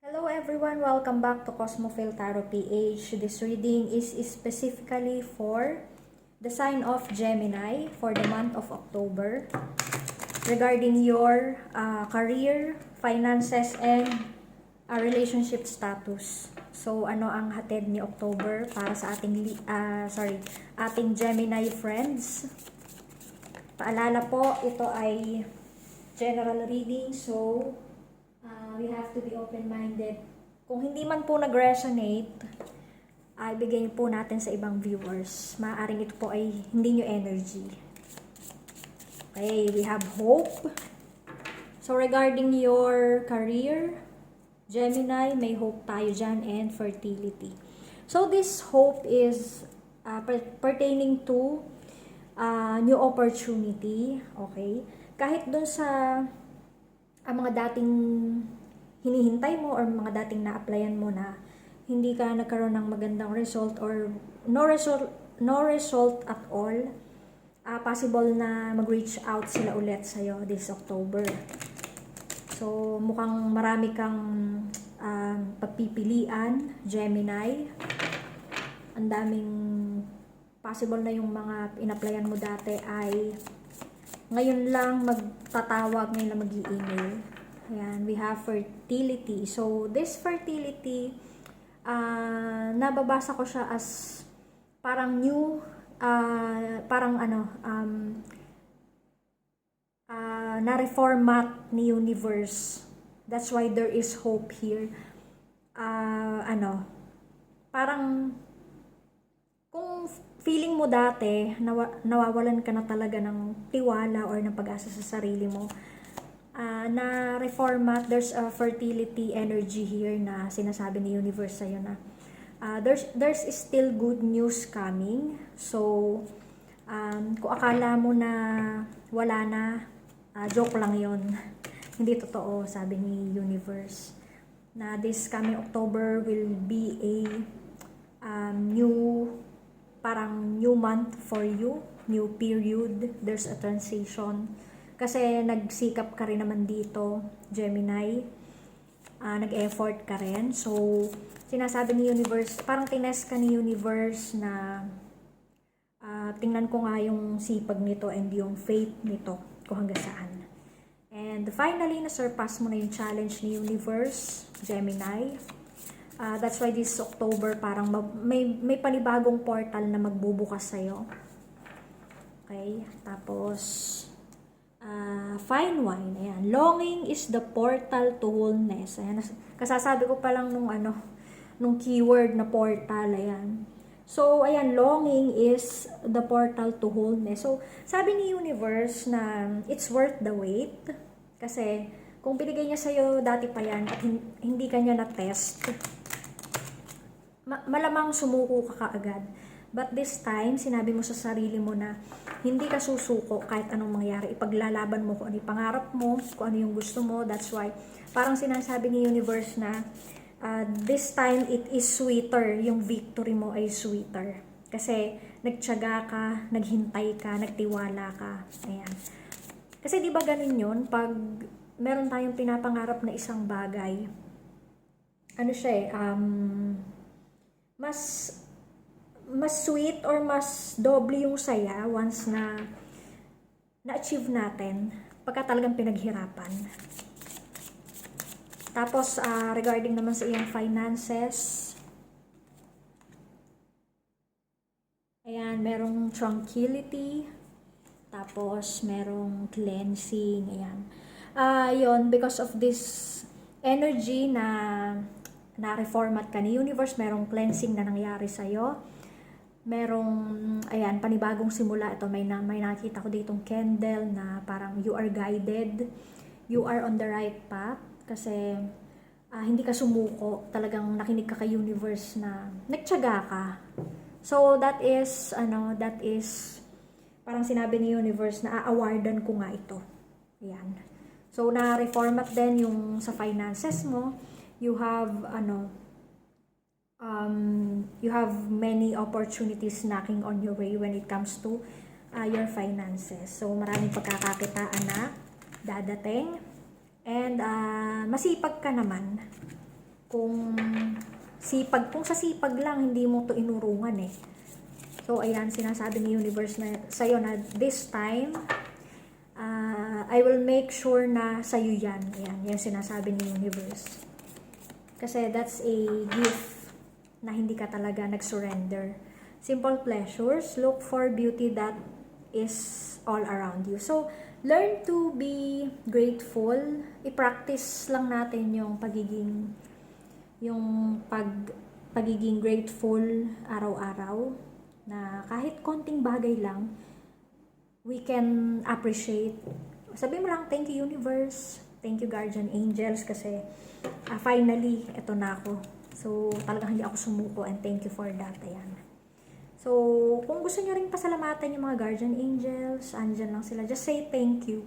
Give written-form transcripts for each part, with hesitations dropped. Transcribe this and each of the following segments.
Hello everyone, welcome back to Cosmophil Tarot PH. This reading is specifically for the sign of Gemini for the month of October regarding your career, finances, and relationship status. So ano ang hatid ni October para sa ating Gemini friends? Paalala po, ito ay general reading, so we have to be open-minded. Kung hindi man po nag-resonate, ibigay po natin sa ibang viewers. Maaaring ito po ay hindi nyo energy. Okay, we have hope. So regarding your career, Gemini, may hope tayo dyan, and fertility. So this hope is pertaining to new opportunity. Okay, kahit dun sa mga dating hinihintay mo or mga dating na-applyan mo na hindi ka nagkaroon ng magandang result or no result at all, possible na mag-reach out sila ulit sa'yo this October. So, mukhang marami kang pagpipilian, Gemini. Ang daming possible na yung mga in-applyan mo dati ay ngayon lang magtatawag, ngayon lang mag-i-email. Ayan, we have fertility. So, this fertility, nababasa ko siya as parang new, na-reformat ni universe. That's why there is hope here. Parang kung feeling mo dati, nawawalan ka na talaga ng tiwala or ng pag-asa sa sarili mo, na reformat, there's a fertility energy here na sinasabi ni universe sa'yo na there's still good news coming. So, kung akala mo na wala na, joke lang yon. Hindi totoo, sabi ni universe, na this coming October will be a parang new month for you, new period, there's a transition. Kasi nagsikap ka rin naman dito, Gemini. Nag-effort ka rin. So, sinasabi ni universe, parang tinest ka ni universe na tingnan ko nga yung sipag nito and yung faith nito kung hanggang saan. And finally, na-surpass mo na yung challenge ni universe, Gemini. That's why this October parang may panibagong portal na magbubukas sa'yo. Okay? Tapos, fine wine. Ayan. Longing is the portal to wholeness. Ayan. Kasasabi ko pa lang nung keyword na portal. Ayan. So, ayan, longing is the portal to wholeness. So, sabi ni universe na it's worth the wait. Kasi, kung binigay niya sa'yo dati pa yan at hindi ka niya na-test, malamang sumuko ka kaagad. But this time, sinabi mo sa sarili mo na hindi ka susuko kahit anong mangyari. Ipaglalaban mo kung ano yung pangarap mo, kung ano yung gusto mo. That's why, parang sinasabi ni universe na this time it is sweeter. Yung victory mo ay sweeter. Kasi nagtiyaga ka, naghintay ka, nagtiwala ka. Ayan. Kasi di ba ganun yun? Pag meron tayong pinapangarap na isang bagay, ano siya mas sweet or mas doble yung saya once na na-achieve natin pagka talagang pinaghirapan. Tapos, regarding naman sa iyong finances, ayan, merong tranquility, tapos merong cleansing, ayan. Yun, because of this energy na reformat ka ni universe, merong cleansing na nangyari sa'yo. Merong, ayan, panibagong simula. Ito, may nakita ko ditong candle na parang you are guided. You are on the right path. Kasi, hindi ka sumuko. Talagang nakinig ka kay universe na nagtiyaga ka. So, that is, parang sinabi ni universe na aawardan ko nga ito. Ayan. So, na-reformat din yung sa finances mo. You have, you have many opportunities knocking on your way when it comes to your finances. So, maraming pagkakakitaan na dadating. And masipag ka naman. Kung sa sipag lang, hindi mo to inurungan eh. So, ayan, sinasabi ni universe na sa'yo na this time, I will make sure na sa'yo yan. Ayan, yan sinasabi ni universe. Kasi that's a gift na hindi ka talaga nag-surrender. Simple pleasures, look for beauty that is all around you. So, learn to be grateful. I-practice lang natin yung pagiging grateful araw-araw, na kahit konting bagay lang, we can appreciate. Sabi mo lang, thank you universe, thank you guardian angels, kasi finally, eto na ako. So, talagang hindi ako sumuko, and thank you for that. Ayan. So, kung gusto nyo rin pasalamatan yung mga guardian angels, andyan lang sila. Just say thank you.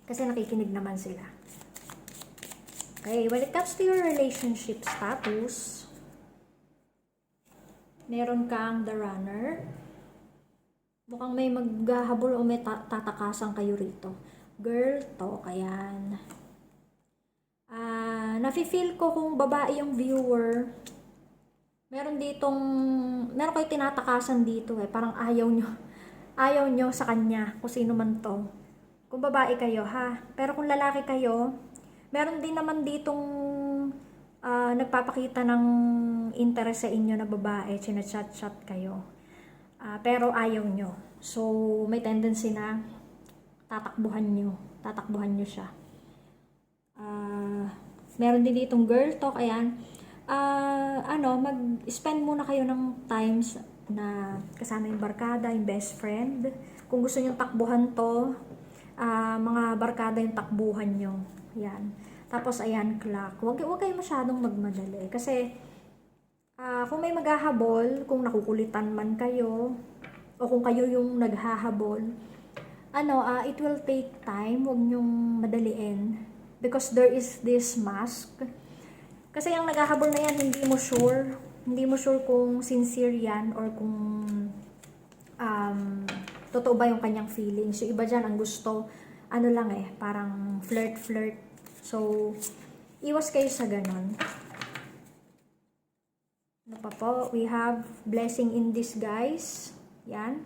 Kasi nakikinig naman sila. Okay, when it comes to your relationship status, meron kang the runner. Mukhang may maghahabol o may tatakasan kayo rito. Girl talk, ayan. Nafe-feel ko kung babae yung viewer, meron kayo tinatakasan dito eh. Parang ayaw nyo sa kanya, kung sino man to. Kung babae kayo ha. Pero kung lalaki kayo, meron din naman ditong nagpapakita ng interest sa inyo na babae, chinachat-chat kayo. Pero ayaw nyo. So, may tendency na tatakbuhan nyo siya. Meron din ditong girl talk, ayan. Mag-spend muna kayo ng times na kasama yung barkada, yung best friend. Kung gusto nyo takbuhan to, mga barkada yung takbuhan nyo. Yan. Tapos, ayan, clock. Huwag kayo masyadong magmadali. Kasi, kung may maghahabol, kung nakukulitan man kayo, o kung kayo yung naghahabol, it will take time. Huwag nyong madaliin. Because there is this mask. Kasi yung naghahabol na yan, hindi mo sure kung sincere yan or kung totoo ba yung kanyang feelings. Yung iba dyan, ang gusto, parang flirt. So, iwas kayo sa ganon. Ano pa po? We have blessing in disguise. Yan.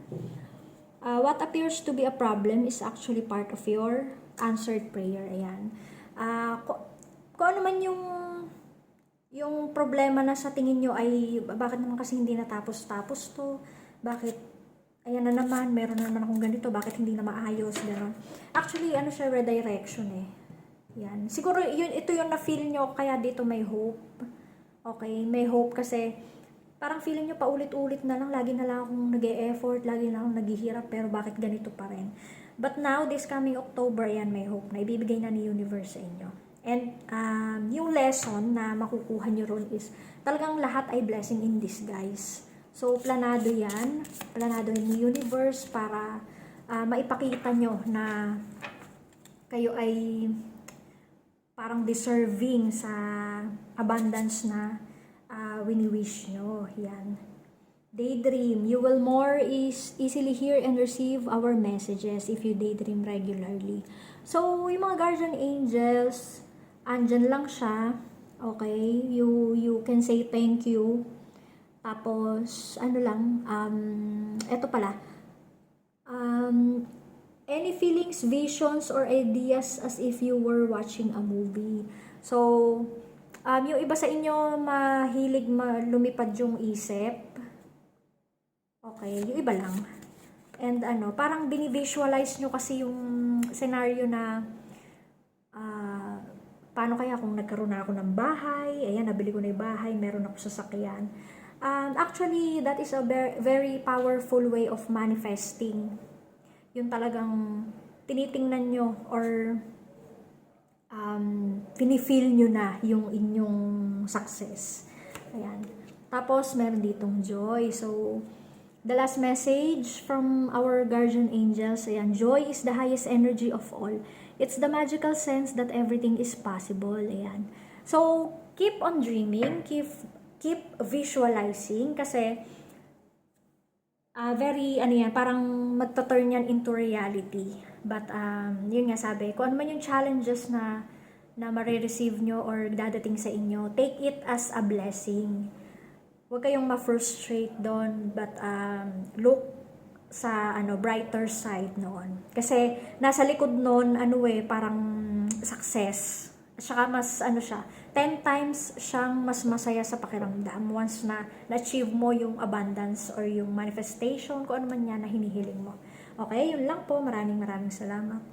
What appears to be a problem is actually part of your answered prayer. Ayan. Kung ano man yung problema na sa tingin nyo ay bakit naman kasi hindi natapos to, bakit ayan na naman, meron na naman akong ganito, bakit hindi na maayos, gano'n. Actually, siya, redirection eh. Yan. Siguro ito yung na-feel nyo, kaya dito may hope. Okay, may hope kasi parang feeling nyo paulit-ulit na lang, lagi na lang akong nag-e-effort, lagi na akong naghihirap, pero bakit ganito pa rin. But now, this coming October, yan, may hope na ibibigay na ni universe sa inyo. And yung lesson na makukuha nyo ron is talagang lahat ay blessing in disguise. So, planado yan. Planado ni universe para maipakita nyo na kayo ay parang deserving sa abundance na wini-wish nyo. Yan. Daydream. You will more easily hear and receive our messages if you daydream regularly. So, yung mga guardian angels, andyan lang siya. Okay? You can say thank you. Tapos, eto pala. Any feelings, visions, or ideas as if you were watching a movie. So, yung iba sa inyo mahilig lumipad yung isip. Okay, yung iba lang. And parang binivisualize nyo kasi yung scenario na paano kaya kung nagkaroon na ako ng bahay, ayan, nabili ko na yung bahay, meron ako sasakyan. Actually, that is a very powerful way of manifesting. Yung talagang tinitingnan nyo or pinifeel nyo na yung inyong success. Ayan. Tapos, meron ditong joy. So, the last message from our guardian angels, ayan, joy is the highest energy of all. It's the magical sense that everything is possible. Ayan. So, keep on dreaming, keep visualizing kasi parang magta-turn yan into reality. But, yun nga sabi, kung ano man yung challenges na na marireceive nyo or dadating sa inyo, take it as a blessing. Huwag kayong ma-frustrate doon, but look sa brighter side noon. Kasi nasa likod noon, parang success. At saka mas, 10 times siyang mas masaya sa pakiramdam once na na-achieve mo yung abundance or yung manifestation, kung ano man yan na hinihiling mo. Okay, yun lang po. Maraming salamat.